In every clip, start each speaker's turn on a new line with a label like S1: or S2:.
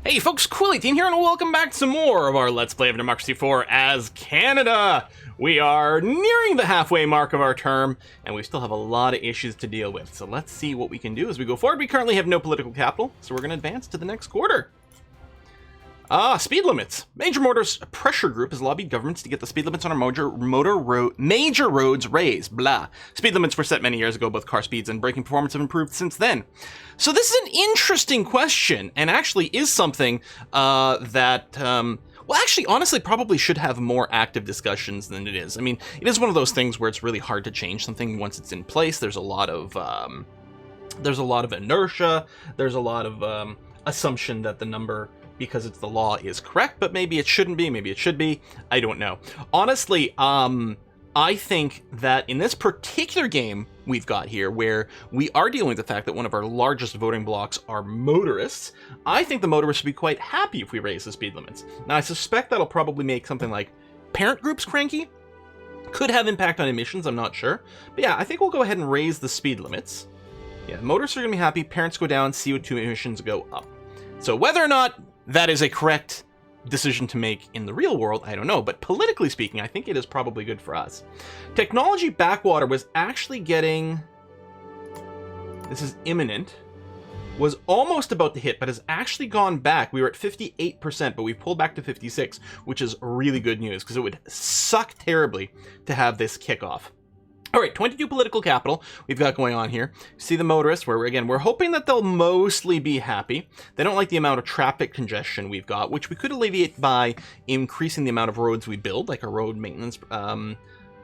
S1: Hey folks, Quilly18 here, and welcome back to some more of our Let's Play of Democracy 4 as Canada. We are nearing the halfway mark of our term, and we still have a lot of issues to deal with. So let's see what we can do as we go forward. We currently have no political capital, so we're going to advance to the next quarter. Speed limits. Major Motors Pressure Group has lobbied governments to get the speed limits on our major roads raised. Blah. Speed limits were set many years ago. Both car speeds and braking performance have improved since then. So this is an interesting question, and actually is something well, actually, honestly, probably should have more active discussions than it is. I mean, it is one of those things where it's really hard to change something once it's in place. There's a lot of inertia. There's a lot of assumption that the number, because it's the law, is correct, but maybe it shouldn't be, maybe it should be. I don't know. Honestly, I think that in this particular game we've got here, where we are dealing with the fact that one of our largest voting blocks are motorists, I think the motorists would be quite happy if we raise the speed limits. Now, I suspect that'll probably make something like parent groups cranky. Could have impact on emissions, I'm not sure. But yeah, I think we'll go ahead and raise the speed limits. Yeah, motorists are going to be happy, parents go down, CO2 emissions go up. So whether or not that is a correct decision to make in the real world, I don't know, but politically speaking, I think it is probably good for us. Technology backwater was actually getting, this is imminent, was almost about to hit, but has actually gone back. We were at 58%, but we've pulled back to 56, which is really good news, because it would suck terribly to have this kick off. All right, 22 political capital we've got going on here. See the motorists, where we're hoping that they'll mostly be happy. They don't like the amount of traffic congestion we've got, which we could alleviate by increasing the amount of roads we build, like a road maintenance kind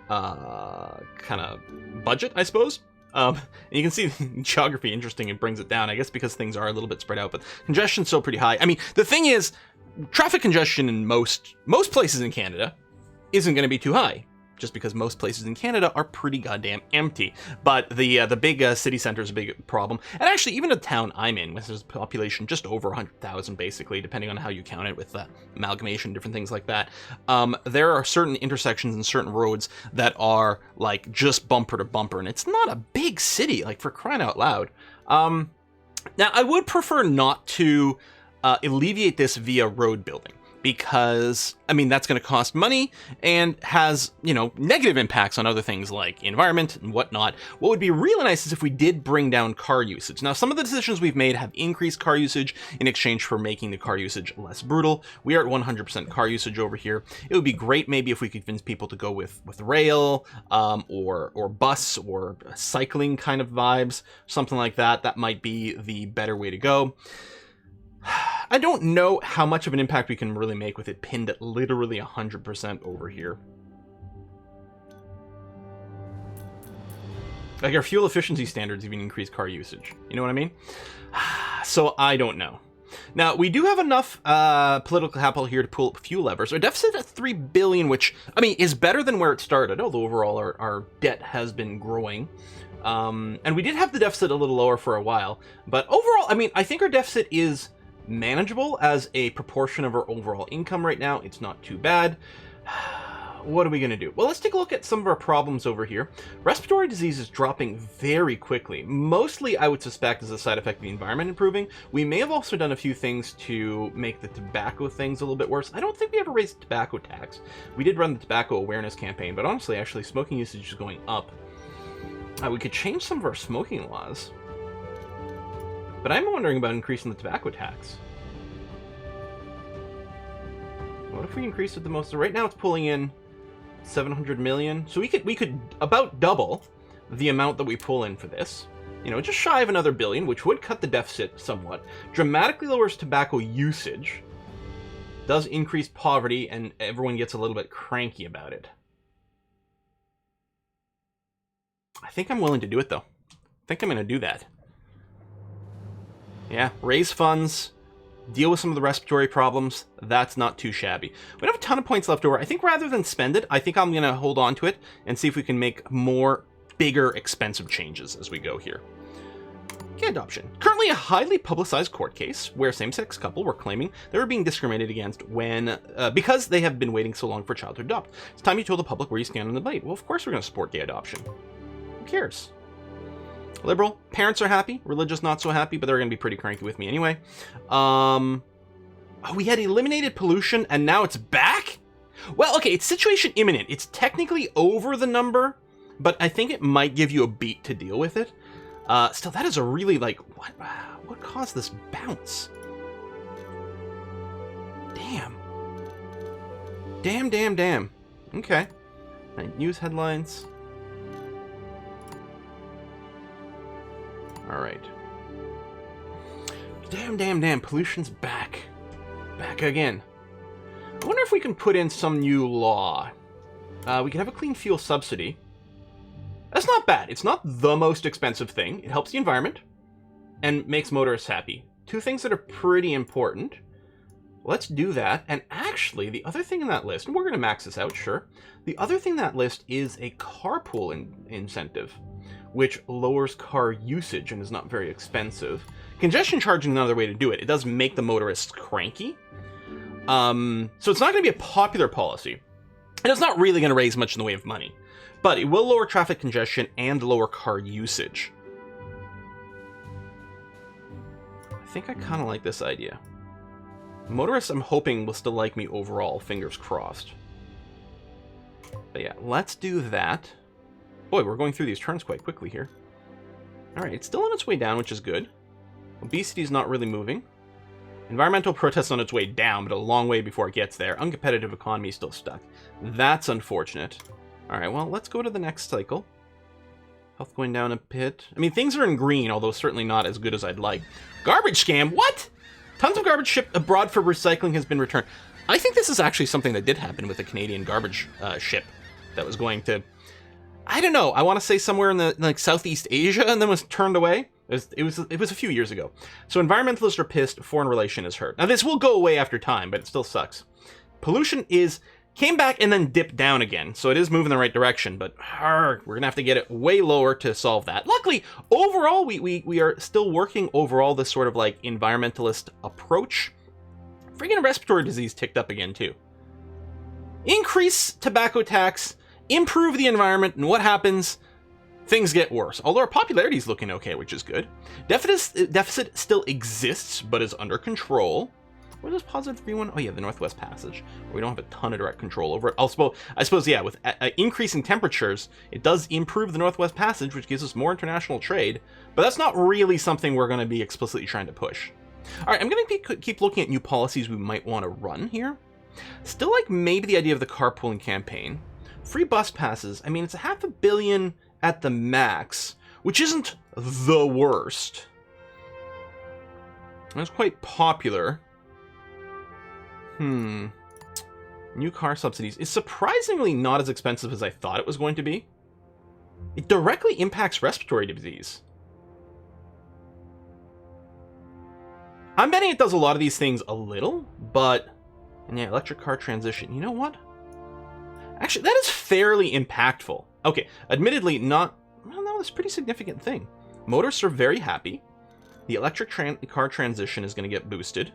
S1: of budget, I suppose. And you can see the geography, interesting, it brings it down, I guess because things are a little bit spread out, but congestion's still pretty high. I mean, the thing is, traffic congestion in most places in Canada isn't going to be too high, just because most places in Canada are pretty goddamn empty. But the big city center is a big problem. And actually, even the town I'm in, which has a population just over 100,000, basically, depending on how you count it with amalgamation, different things like that, there are certain intersections and certain roads that are, like, just bumper to bumper. And it's not a big city, like, for crying out loud. Now, I would prefer not to alleviate this via road building, because, I mean, that's going to cost money and has, you know, negative impacts on other things like environment and whatnot. What would be really nice is if we did bring down car usage. Now, some of the decisions we've made have increased car usage in exchange for making the car usage less brutal. We are at 100% car usage over here. It would be great maybe if we could convince people to go with rail or bus or cycling kind of vibes, something like that. That might be the better way to go. I don't know how much of an impact we can really make with it pinned at literally 100% over here. Like, our fuel efficiency standards even increase car usage. You know what I mean? So I don't know. Now, we do have enough political capital here to pull up fuel levers. Our deficit at $3 billion, which, I mean, is better than where it started, although overall our debt has been growing. And we did have the deficit a little lower for a while. But overall, I mean, I think our deficit is manageable as a proportion of our overall income right now. It's not too bad. What are we going to do? Well, let's take a look at some of our problems over here. Respiratory disease is dropping very quickly. Mostly, I would suspect, as a side effect of the environment improving. We may have also done a few things to make the tobacco things a little bit worse. I don't think we ever raised the tobacco tax. We did run the tobacco awareness campaign, but honestly, actually, smoking usage is going up. We could change some of our smoking laws. But I'm wondering about increasing the tobacco tax. What if we increase it the most? So right now it's pulling in 700 million. So we could about double the amount that we pull in for this. You know, just shy of another billion, which would cut the deficit somewhat. Dramatically lowers tobacco usage. Does increase poverty, and everyone gets a little bit cranky about it. I think I'm willing to do it, though. I think I'm going to do that. Yeah, raise funds, deal with some of the respiratory problems. That's not too shabby. We don't have a ton of points left over. I think rather than spend it, I think I'm going to hold on to it and see if we can make more bigger, expensive changes as we go here. Gay adoption. Currently a highly publicized court case where same-sex couple were claiming they were being discriminated against when because they have been waiting so long for a child to adopt. It's time you told the public where you stand on the debate. Well, of course we're going to support gay adoption. Who cares? Liberal, parents are happy. Religious, not so happy, but they're going to be pretty cranky with me anyway. Oh, we had eliminated pollution and now it's back? Well, okay, it's situation imminent. It's technically over the number, but I think it might give you a beat to deal with it. Still, that is a really, like, what caused this bounce? Damn. Damn. Okay. News headlines. All right. Damn. Pollution's back. Back again. I wonder if we can put in some new law. We could have a clean fuel subsidy. That's not bad. It's not the most expensive thing. It helps the environment and makes motorists happy. Two things that are pretty important. Let's do that. And actually, the other thing in that list, and we're going to max this out, sure. The other thing in that list is a carpool incentive, which lowers car usage and is not very expensive. Congestion charging is another way to do it. It does make the motorists cranky. So it's not going to be a popular policy. And it's not really going to raise much in the way of money. But it will lower traffic congestion and lower car usage. I think I kind of like this idea. Motorists, I'm hoping, will still like me overall, fingers crossed. But yeah, let's do that. Boy, we're going through these turns quite quickly here. Alright, it's still on its way down, which is good. Obesity is not really moving. Environmental protest on its way down, but a long way before it gets there. Uncompetitive economy is still stuck. That's unfortunate. Alright, well, let's go to the next cycle. Health going down a bit. I mean, things are in green, although certainly not as good as I'd like. Garbage scam? What? Tons of garbage shipped abroad for recycling has been returned. I think this is actually something that did happen with a Canadian garbage ship that was going to, I don't know, I want to say somewhere in the like Southeast Asia and then was turned away. It was a few years ago. So environmentalists are pissed, foreign relation is hurt. Now this will go away after time, but it still sucks. Pollution came back and then dipped down again, so it is moving in the right direction, but we're gonna have to get it way lower to solve that. Luckily, overall, we are still working overall this sort of like environmentalist approach. Freaking respiratory disease ticked up again too. Increase tobacco tax, improve the environment, and what happens? Things get worse. Although our popularity is looking okay, which is good. Deficit still exists, but is under control. What is positive 3-1? Oh yeah, the Northwest Passage. We don't have a ton of direct control over it. I suppose, yeah, with increasing temperatures, it does improve the Northwest Passage, which gives us more international trade, but that's not really something we're going to be explicitly trying to push. All right, I'm going to keep looking at new policies we might want to run here. Still like maybe the idea of the carpooling campaign. Free bus passes. I mean, it's $500 million at the max, which isn't the worst. It's quite popular. New car subsidies is surprisingly not as expensive as I thought it was going to be. It directly impacts respiratory disease. I'm betting it does a lot of these things a little, but... And yeah, electric car transition. You know what? Actually, that is fairly impactful. Okay, admittedly not... Well, no, that's a pretty significant thing. Motorists are very happy. The electric car transition is going to get boosted.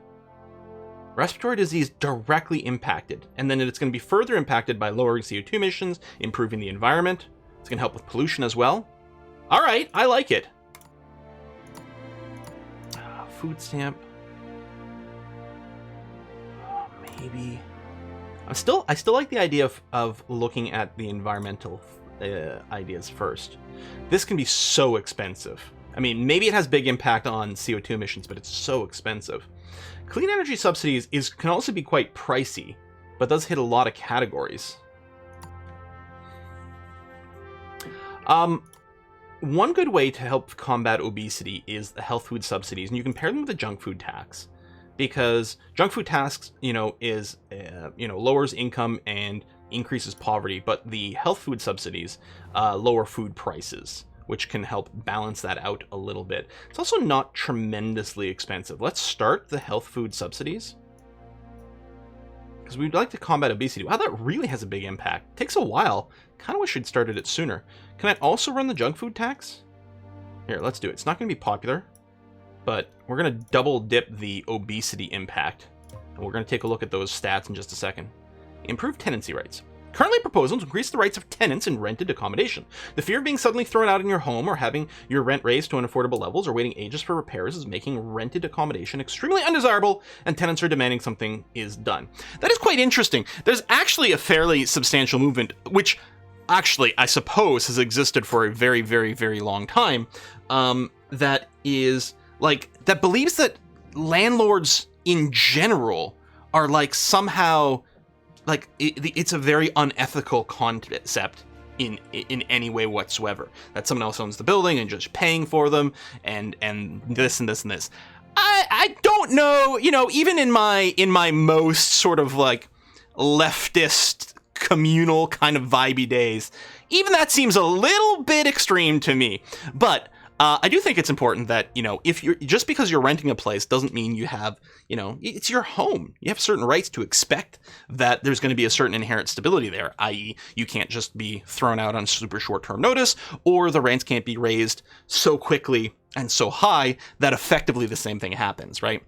S1: Respiratory disease directly impacted, and then it's going to be further impacted by lowering CO2 emissions, improving the environment. It's going to help with pollution as well. All right, I like it. Food stamp. Maybe. I still like the idea of looking at the environmental ideas first. This can be so expensive. I mean, maybe it has big impact on CO2 emissions, but it's so expensive. Clean energy subsidies can also be quite pricey, but does hit a lot of categories. One good way to help combat obesity is the health food subsidies, and you can pair them with the junk food tax, because junk food tax, lowers income and increases poverty, but the health food subsidies lower food prices, which can help balance that out a little bit. It's also not tremendously expensive. Let's start the health food subsidies, because we'd like to combat obesity. Wow, that really has a big impact. It takes a while. Kind of wish we'd started it sooner. Can I also run the junk food tax? Here, let's do it. It's not going to be popular, but we're going to double dip the obesity impact. And we're going to take a look at those stats in just a second. Improve tenancy rights. currently proposing to increase the rights of tenants in rented accommodation. The fear of being suddenly thrown out in your home or having your rent raised to unaffordable levels or waiting ages for repairs is making rented accommodation extremely undesirable, and tenants are demanding something is done. That is quite interesting. There's actually a fairly substantial movement, which actually, I suppose, has existed for a very, very, very long time, that is, like, that believes that landlords in general are, like, somehow, like, it's a very unethical concept in any way whatsoever. That someone else owns the building and just paying for them, and this and this and this. I don't know, you know, even in my most sort of, like, leftist communal kind of vibey days, even that seems a little bit extreme to me. But I do think it's important that, you know, if you're just because you're renting a place doesn't mean you have, you know, it's your home. You have certain rights to expect that there's going to be a certain inherent stability there, i.e. you can't just be thrown out on super short-term notice, or the rents can't be raised so quickly and so high that effectively the same thing happens, right?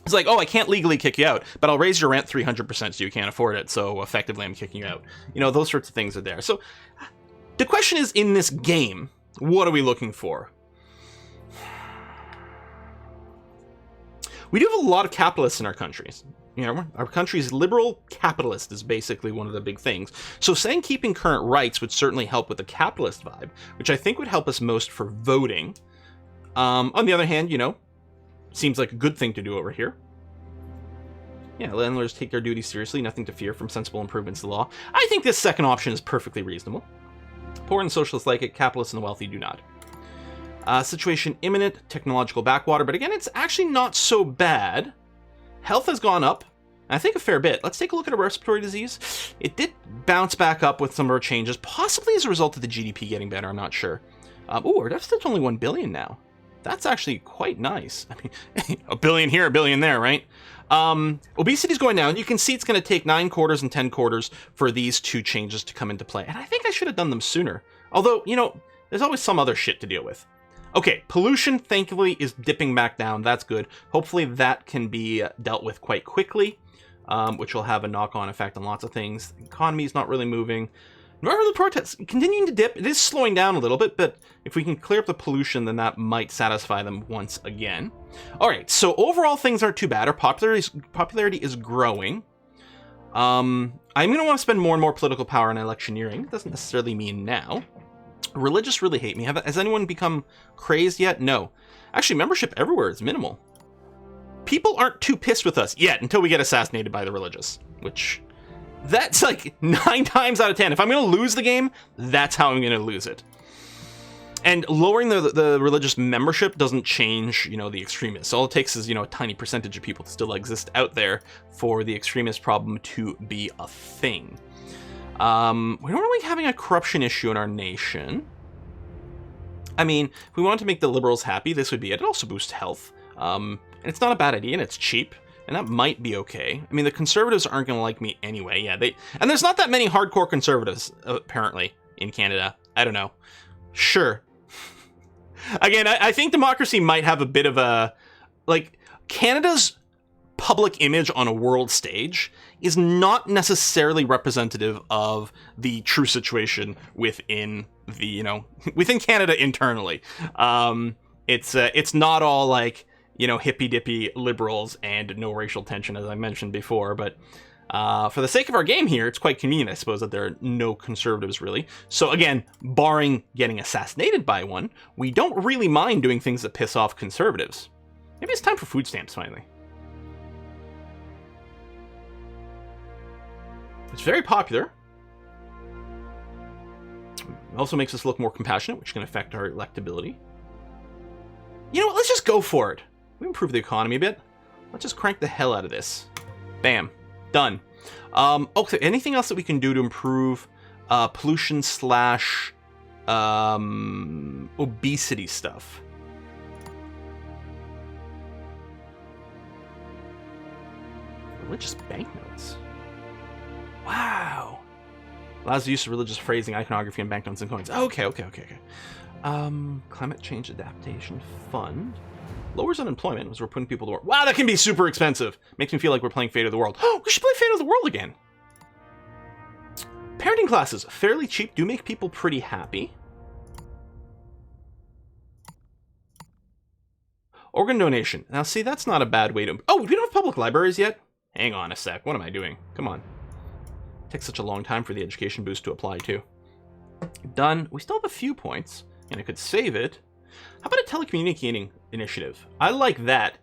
S1: It's like, oh, I can't legally kick you out, but I'll raise your rent 300% so you can't afford it, so effectively I'm kicking you out. You know, those sorts of things are there. So the question is, in this game, what are we looking for? We do have a lot of capitalists in our countries. You know, our country's liberal capitalist is basically one of the big things. So saying keeping current rights would certainly help with the capitalist vibe, which I think would help us most for voting. On the other hand, you know, seems like a good thing to do over here. Yeah, landlords take their duty seriously, nothing to fear from sensible improvements to the law. I think this second option is perfectly reasonable. Poor and socialists like it, capitalists and the wealthy do not. Situation imminent, technological backwater, but again, it's actually not so bad. Health has gone up, I think a fair bit. Let's take a look at a respiratory disease. It did bounce back up with some of our changes, possibly as a result of the GDP getting better, I'm not sure. Ooh, our deficit's only 1 billion now. That's actually quite nice. I mean, a billion here, a billion there, right? Obesity's going down. You can see it's going to take 9 quarters and 10 quarters for these two changes to come into play. And I think I should have done them sooner. Although, you know, there's always some other shit to deal with. Okay, pollution, thankfully, is dipping back down. That's good. Hopefully that can be dealt with quite quickly, which will have a knock-on effect on lots of things. The economy's not really moving. Environmental protests continuing to dip. It is slowing down a little bit, but if we can clear up the pollution, then that might satisfy them once again. All right, so overall things aren't too bad. Our popularity is growing. I'm going to want to spend more and more political power on electioneering. It doesn't necessarily mean now. Religious really hate me. Has anyone become crazed yet? No. Actually, membership everywhere is minimal. People aren't too pissed with us yet until we get assassinated by the religious, which... that's like 9 times out of 10. If I'm going to lose the game, that's how I'm going to lose it. And lowering the religious membership doesn't change, you know, the extremists. All it takes is, you know, a tiny percentage of people to still exist out there for the extremist problem to be a thing. We don't really having a corruption issue in our nation. I mean, if we wanted to make the liberals happy, this would be it. It also boosts health. And it's not a bad idea, and it's cheap. And that might be okay. I mean, the conservatives aren't going to like me anyway. Yeah, and there's not that many hardcore conservatives, apparently, in Canada. I don't know. Sure. Again, I think democracy might have a bit of a... like, Canada's public image on a world stage is not necessarily representative of the true situation within the, you know, within Canada internally. It's not all, like... you know, hippy-dippy liberals and no racial tension, as I mentioned before. But for the sake of our game here, it's quite convenient, I suppose, that there are no conservatives, really. So again, barring getting assassinated by one, we don't really mind doing things that piss off conservatives. Maybe it's time for food stamps, finally. It's very popular. It also makes us look more compassionate, which can affect our electability. You know what? Let's just go for it. We improve the economy a bit. Let's just crank the hell out of this. Bam. Done. Okay, anything else that we can do to improve pollution slash obesity stuff? Religious banknotes. Wow. Allows the use of religious phrasing, iconography, and banknotes and coins. Okay. Climate change adaptation fund. Lowers unemployment as we're putting people to work. Wow, that can be super expensive. Makes me feel like we're playing Fate of the World. Oh, we should play Fate of the World again. Parenting classes, fairly cheap, do make people pretty happy. Organ donation. Now, see, that's not a bad way to... Oh, we don't have public libraries yet? Hang on a sec. What am I doing? Come on. It takes such a long time for the education boost to apply, too. Done. We still have a few points, and I could save it. How about a telecommunicating initiative? I like that.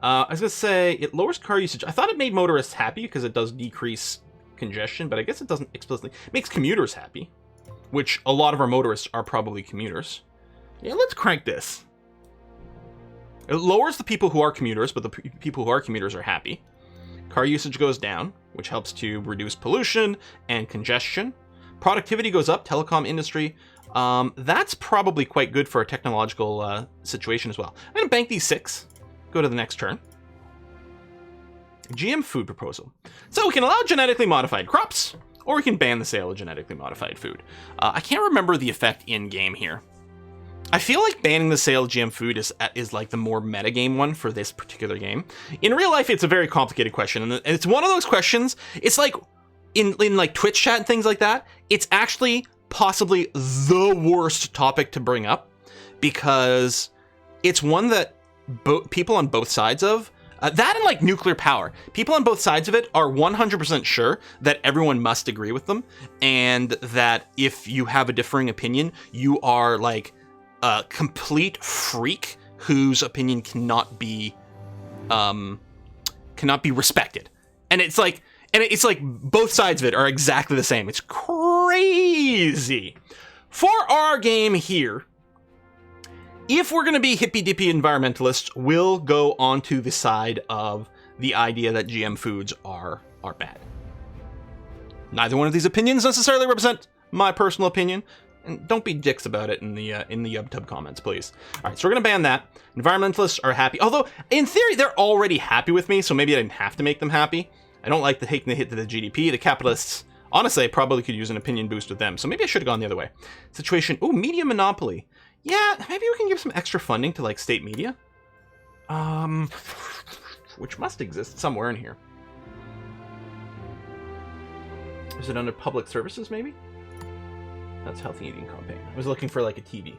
S1: I was going to say, it lowers car usage. I thought it made motorists happy because it does decrease congestion, but I guess it doesn't explicitly. It makes commuters happy, which a lot of our motorists are probably commuters. Yeah, let's crank this. It lowers the people who are commuters, but the people who are commuters are happy. Car usage goes down, which helps to reduce pollution and congestion. Productivity goes up, telecom industry. That's probably quite good for a technological situation as well. I'm going to bank these 6. Go to the next turn. GM food proposal. So we can allow genetically modified crops, or we can ban the sale of genetically modified food. I can't remember the effect in-game here. I feel like banning the sale of GM food is like the more metagame one for this particular game. In real life, it's a very complicated question, and it's one of those questions. It's like in like Twitch chat and things like that. It's actually possibly the worst topic to bring up because it's one that people on both sides of that and like nuclear power. People on both sides of it are 100% sure that everyone must agree with them, and that if you have a differing opinion, you are like a complete freak whose opinion cannot be respected. And it's like both sides of it are exactly the same. It's crazy. For our game here, if we're going to be hippy-dippy environmentalists, we'll go onto the side of the idea that GM foods are bad. Neither one of these opinions necessarily represent my personal opinion. And don't be dicks about it in the YubTub comments, please. All right, so we're going to ban that. Environmentalists are happy. Although, in theory, they're already happy with me, so maybe I didn't have to make them happy. I don't like taking the hit to the GDP. The capitalists, honestly, I probably could use an opinion boost with them, so maybe I should have gone the other way. Situation, ooh, media monopoly. Yeah, maybe we can give some extra funding to, like, state media. Which must exist somewhere in here. Is it under public services, maybe? That's healthy eating campaign. I was looking for like a TV.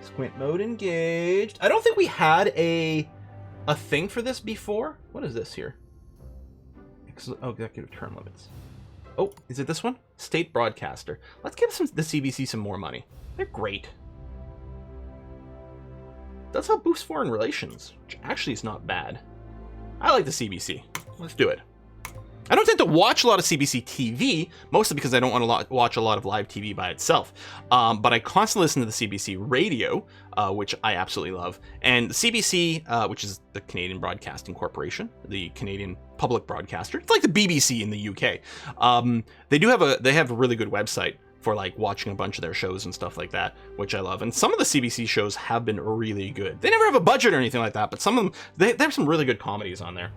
S1: Squint mode engaged. I don't think we had a thing for this before. What is this here? Oh, executive term limits. Oh, is it this one? State broadcaster. Let's give the CBC some more money. They're great. Does help boost foreign relations, which actually is not bad. I like the CBC. Let's do it. I don't tend to watch a lot of CBC TV, mostly because I don't want to watch a lot of live TV by itself. But I constantly listen to the CBC radio, which I absolutely love. And the CBC, which is the Canadian Broadcasting Corporation, the Canadian public broadcaster. It's like the BBC in the UK. They have a really good website for like watching a bunch of their shows and stuff like that, which I love. And some of the CBC shows have been really good. They never have a budget or anything like that, but some of them, they have some really good comedies on there.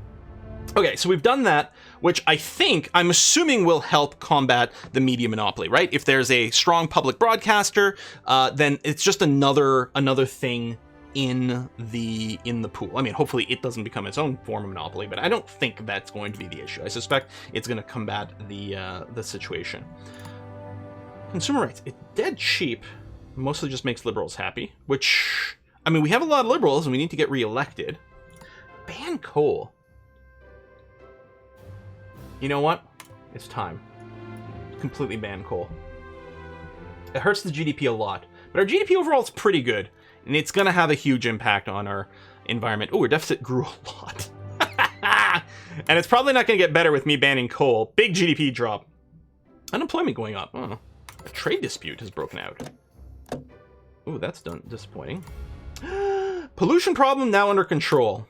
S1: Okay, so we've done that, which I'm assuming will help combat the media monopoly, right? If there's a strong public broadcaster, then it's just another thing in the pool. I mean, hopefully it doesn't become its own form of monopoly, but I don't think that's going to be the issue. I suspect it's going to combat the situation. Consumer rights, it's dead cheap. Mostly just makes liberals happy, which, I mean, we have a lot of liberals and we need to get reelected. Ban coal. You know what? It's time. Completely ban coal. It hurts the GDP a lot, but our GDP overall is pretty good, and it's going to have a huge impact on our environment. Oh, our deficit grew a lot. And it's probably not going to get better with me banning coal. Big GDP drop. Unemployment going up. Oh, a trade dispute has broken out. Oh, that's disappointing. Pollution problem now under control.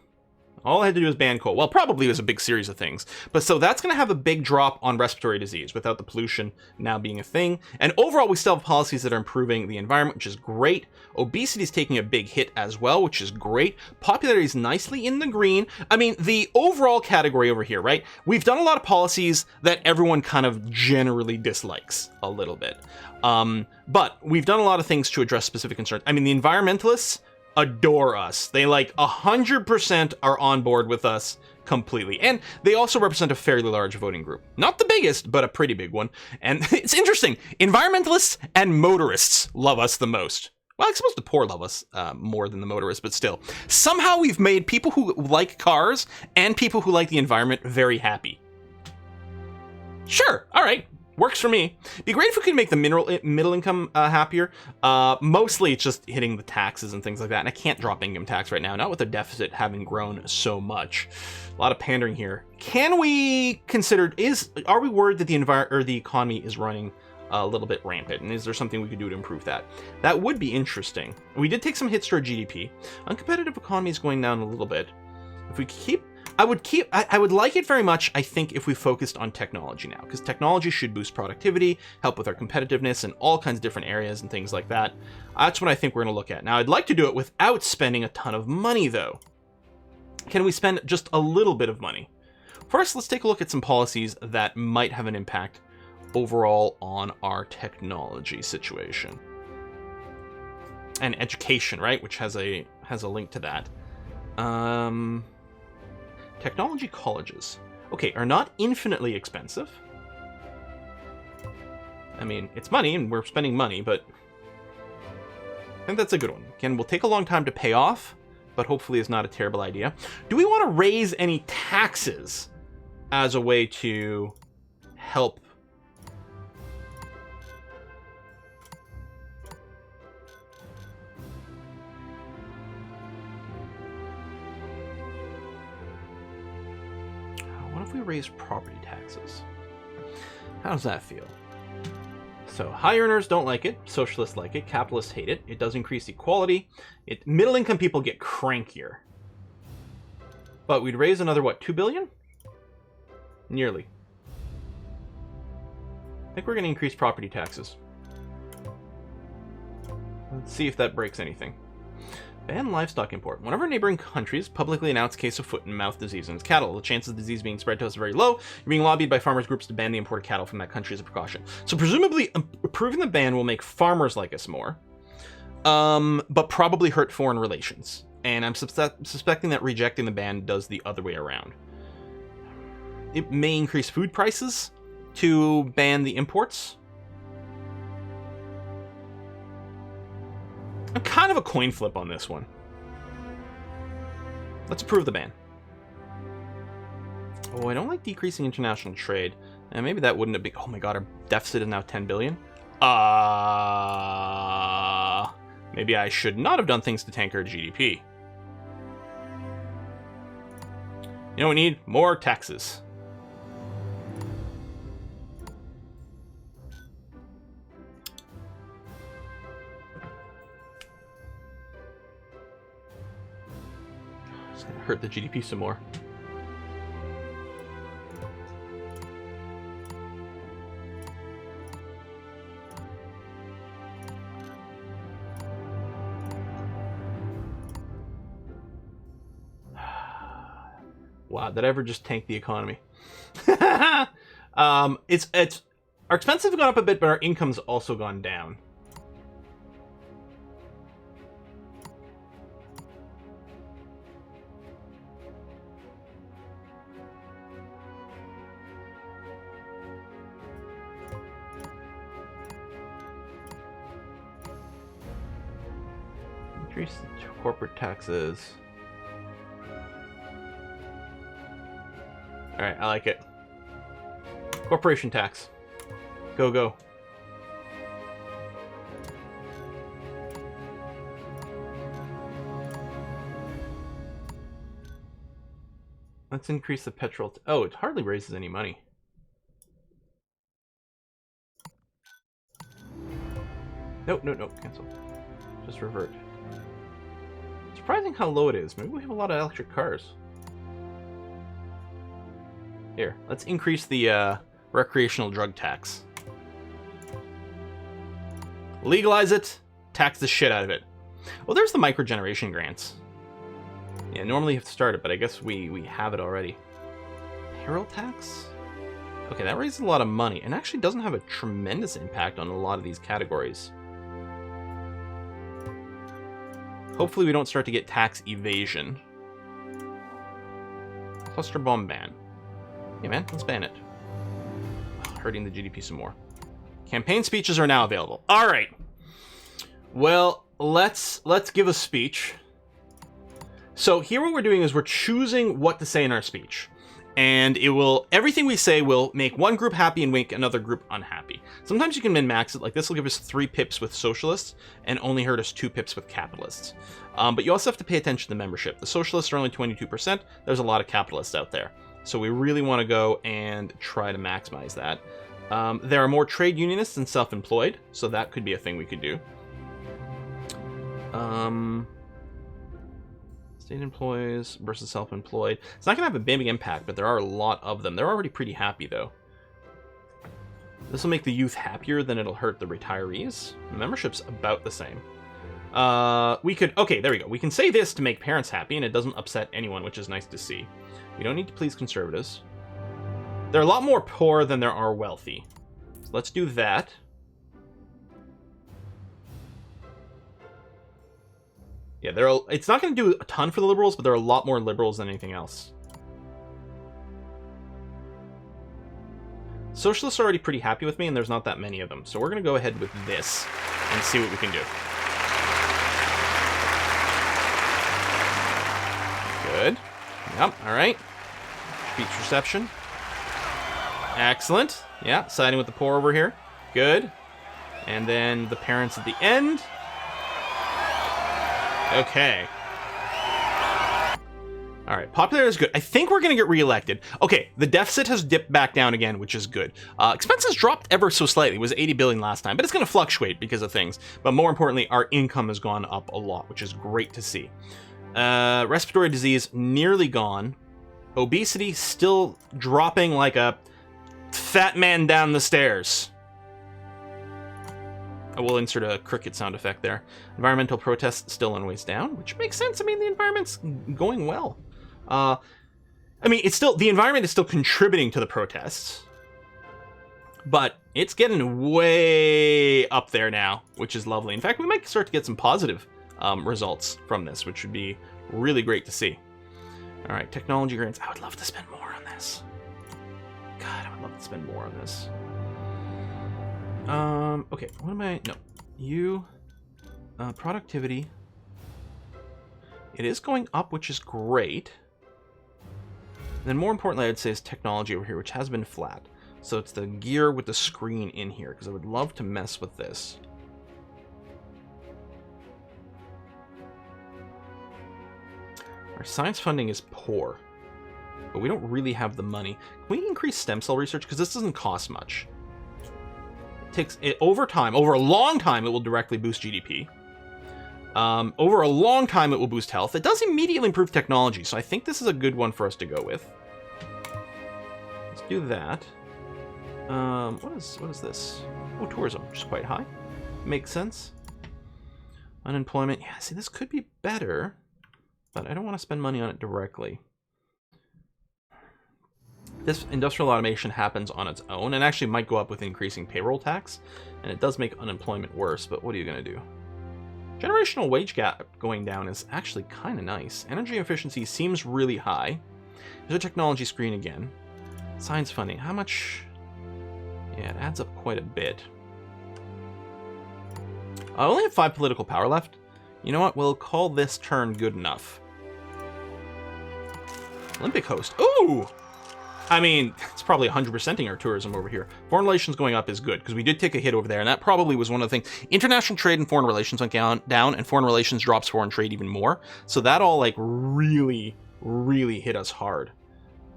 S1: All I had to do was ban coal. Well, probably it was a big series of things. But so that's going to have a big drop on respiratory disease without the pollution now being a thing. And overall, we still have policies that are improving the environment, which is great. Obesity is taking a big hit as well, which is great. Popularity is nicely in the green. I mean, the overall category over here, right? We've done a lot of policies that everyone kind of generally dislikes a little bit. But we've done a lot of things to address specific concerns. I mean, the environmentalists adore us. They like 100% are on board with us completely. And they also represent a fairly large voting group. Not the biggest, but a pretty big one. And it's interesting. Environmentalists and motorists love us the most. Well, I suppose the poor love us more than the motorists, but still. Somehow we've made people who like cars and people who like the environment very happy. Sure, all right. Works for me. Be great if we could make the middle income happier. Mostly it's just hitting the taxes and things like that. And I can't drop income tax right now, not with the deficit having grown so much. A lot of pandering here. Can we consider, are we worried that the economy is running a little bit rampant? And is there something we could do to improve that? That would be interesting. We did take some hits to our GDP. Uncompetitive economy is going down a little bit. If we keep, I would like it very much, I think, if we focused on technology now, because technology should boost productivity, help with our competitiveness in all kinds of different areas and things like that. That's what I think we're going to look at. Now, I'd like to do it without spending a ton of money, though. Can we spend just a little bit of money? First, let's take a look at some policies that might have an impact overall on our technology situation. And education, right? Which has a link to that. Technology colleges. Okay, are not infinitely expensive. I mean, it's money and we're spending money, but I think that's a good one. Again, will take a long time to pay off, but hopefully it's not a terrible idea. Do we want to raise any taxes as a way to help? What if we raise property taxes? How does that feel? So high earners don't like it, socialists like it, capitalists hate it. It does increase equality. Middle income people get crankier. But we'd raise another, what, 2 billion? Nearly. I think we're going to increase property taxes. Let's see if that breaks anything. Ban livestock import. Whenever neighboring countries publicly announce a case of foot and mouth disease in its cattle, the chances of disease being spread to us are very low. You're being lobbied by farmers groups to ban the import of cattle from that country as a precaution. So presumably approving the ban will make farmers like us more, but probably hurt foreign relations. And I'm suspecting that rejecting the ban does the other way around. It may increase food prices to ban the imports. I'm kind of a coin flip on this one. Let's approve the ban. Oh, I don't like decreasing international trade. And maybe that wouldn't have been... Oh my god, our deficit is now 10 billion. Maybe I should not have done things to tank our GDP. You know what we need? More taxes. It's gonna hurt the GDP some more. Wow, did I ever just tank the economy? Our expenses have gone up a bit, but our income's also gone down. Increase the corporate taxes. Alright, I like it. Corporation tax. Go, go. Let's increase the petrol. Oh, it hardly raises any money. Nope, nope, nope. Cancel. Just revert. Surprising how low it is. Maybe we have a lot of electric cars. Here, let's increase the recreational drug tax. Legalize it, tax the shit out of it. Well, there's the microgeneration grants. Yeah, normally you have to start it, but I guess we have it already. Payroll tax? Okay, that raises a lot of money, and actually doesn't have a tremendous impact on a lot of these categories. Hopefully we don't start to get tax evasion. Cluster bomb ban. Yeah, man, let's ban it. Hurting the GDP some more. Campaign speeches are now available. All right. Well, let's give a speech. So here what we're doing is we're choosing what to say in our speech. And everything we say will make one group happy and make another group unhappy. Sometimes you can min-max it, like this will give us 3 pips with socialists and only hurt us 2 pips with capitalists. But you also have to pay attention to the membership. The socialists are only 22%. There's a lot of capitalists out there. So we really want to go and try to maximize that. There are more trade unionists than self-employed, so that could be a thing we could do. State employees versus self-employed. It's not going to have a big impact, but there are a lot of them. They're already pretty happy, though. This will make the youth happier than it'll hurt the retirees. The membership's about the same. Okay, there we go. We can say this to make parents happy, and it doesn't upset anyone, which is nice to see. We don't need to please conservatives. There are a lot more poor than there are wealthy. So let's do that. Yeah, it's not going to do a ton for the liberals, but there are a lot more liberals than anything else. Socialists are already pretty happy with me, and there's not that many of them. So we're going to go ahead with this and see what we can do. Good. Yep, all right. Speech reception. Excellent. Yeah, siding with the poor over here. Good. And then the parents at the end. Okay. All right, popularity is good. I think we're going to get reelected. Okay, the deficit has dipped back down again, which is good. Expenses dropped ever so slightly. It was 80 billion last time, but it's going to fluctuate because of things. But more importantly, our income has gone up a lot, which is great to see. Respiratory disease nearly gone. Obesity still dropping like a fat man down the stairs. I will insert a cricket sound effect there. Environmental protests still on ways down, which makes sense. I mean, the environment's going well. I mean, the environment is still contributing to the protests, but it's getting way up there now, which is lovely. In fact, we might start to get some positive results from this, which would be really great to see. All right, technology grants. I would love to spend more on this. God, I would love to spend more on this. Okay, what am I? No. Productivity. It is going up, which is great. And then more importantly, I'd say is technology over here, which has been flat. So it's the gear with the screen in here, because I would love to mess with this. Our science funding is poor, but we don't really have the money. Can we increase stem cell research? Because this doesn't cost much. Takes it over time, over a long time, it will directly boost GDP. Over a long time, it will boost health. It does immediately improve technology, so I think this is a good one for us to go with. Let's do that. What is this? Oh, tourism, which is quite high. Makes sense. Unemployment. Yeah, see, this could be better, but I don't want to spend money on it directly. This industrial automation happens on its own and actually might go up with increasing payroll tax, and it does make unemployment worse, but what are you going to do? Generational wage gap going down is actually kind of nice. Energy efficiency seems really high. There's a technology screen again. Science funding, how much? Yeah, it adds up quite a bit. I only have 5 political power left. You know what? We'll call this turn good enough. Olympic host. Ooh! I mean, it's probably 100%ing our tourism over here. Foreign relations going up is good, because we did take a hit over there, and that probably was one of the things. International trade and foreign relations went down, and foreign relations drops foreign trade even more. So that all, like, really, really hit us hard.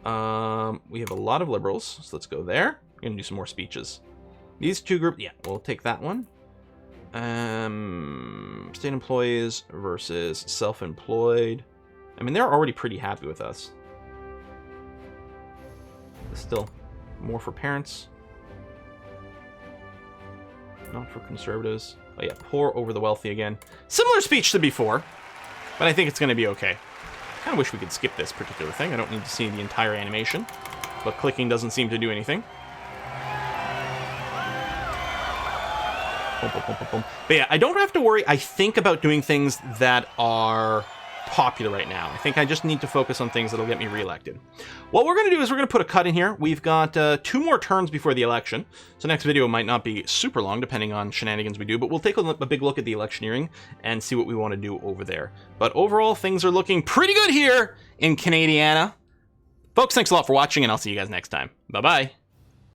S1: We have a lot of liberals, so let's go there. We're going to do some more speeches. These two groups, yeah, we'll take that one. State employees versus self-employed. I mean, they're already pretty happy with us. Still more for parents, not for conservatives. Oh yeah, poor over the wealthy again. Similar speech to before, but I think it's going to be okay. I kind of wish we could skip this particular thing. I don't need to see the entire animation, but clicking doesn't seem to do anything. Boom, boom, boom, boom, boom. But yeah, I don't have to worry, I think, about doing things that are popular right now. I think I just need to focus on things that'll get me reelected. What we're going to do is we're going to put a cut in here. We've got 2 more turns before the election, so next video might not be super long depending on shenanigans we do, but we'll take a big look at the electioneering and see what we want to do over there. But overall, things are looking pretty good here in Canadiana. Folks, thanks a lot for watching, and I'll see you guys next time. Bye-bye.